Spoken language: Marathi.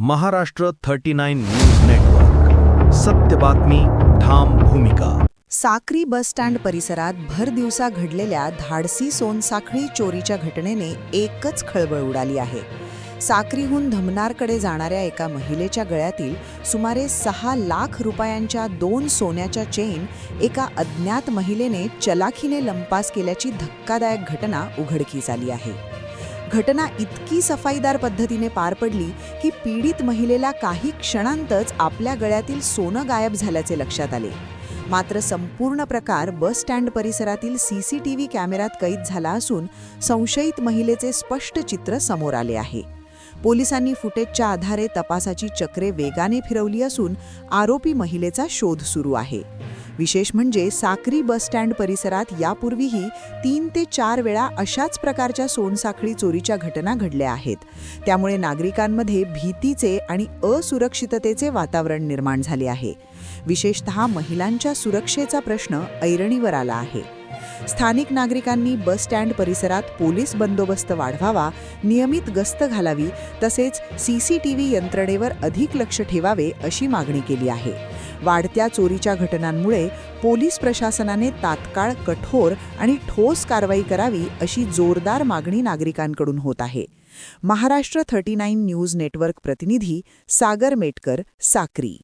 Maharashtra 39 news network. सत्य बातमी, ठाम भूमिका. साक्री बस स्टँड परिसरात भर दिवसा घडलेल्या धाडसी सोनसाखळी चोरीच्या घटनेने एकच खळबळ उडाली आहे. साक्रीहून धमनारकडे जाणाऱ्या एका महिलेच्या गळ्यातील सुमारे 6 लाख रुपयांच्या 2 सोन्याच्या चेन एका अज्ञात महिलेने चलाखीने लंपास केल्याची धक्कादायक घटना उघडकीस आली आहे. घटना इतकी सफाईदार पद्धतीने पार पडली की पीडित महिलेला काही क्षणांतच आपल्या गळ्यातील सोनं गायब झाल्याचे लक्षात आले. मात्र संपूर्ण प्रकार बस स्टँड परिसरातील CCTV कॅमेऱ्यात कैद झाला असून संशयित महिलेचे स्पष्ट चित्र समोर आले आहे. पोलिसांनी फुटेजच्या आधारे तपासाची चक्रे वेगाने फिरवली असून आरोपी महिलेचा शोध सुरू आहे. विशेष म्हणजे साक्री बस स्टँड परिसरात यापूर्वीही 3 ते 4 वेळा अशाच प्रकारच्या सोनसाखळी चोरीच्या घटना घडल्या आहेत. त्यामुळे नागरिकांमध्ये भीतीचे आणि असुरक्षिततेचे वातावरण निर्माण झाले आहे. विशेषतः महिलांच्या सुरक्षेचा प्रश्न ऐरणीवर आला आहे. स्थानिक नागरिकांनी बस स्टँड परिसरात पोलीस बंदोबस्त वाढवावा, नियमित गस्त घालावी, तसेच CCTV यंत्रणेवर अधिक लक्ष ठेवावे अशी मागणी केली आहे. वाढत्या चोरीच्या घटनांमुळे पोलीस प्रशासनाने तात्काळ कठोर आणि ठोस कारवाई करावी अशी जोरदार मागणी नागरिकांकडून होत आहे. महाराष्ट्र 39 न्यूज नेटवर्क प्रतिनिधी सागर मेटकर, साक्री.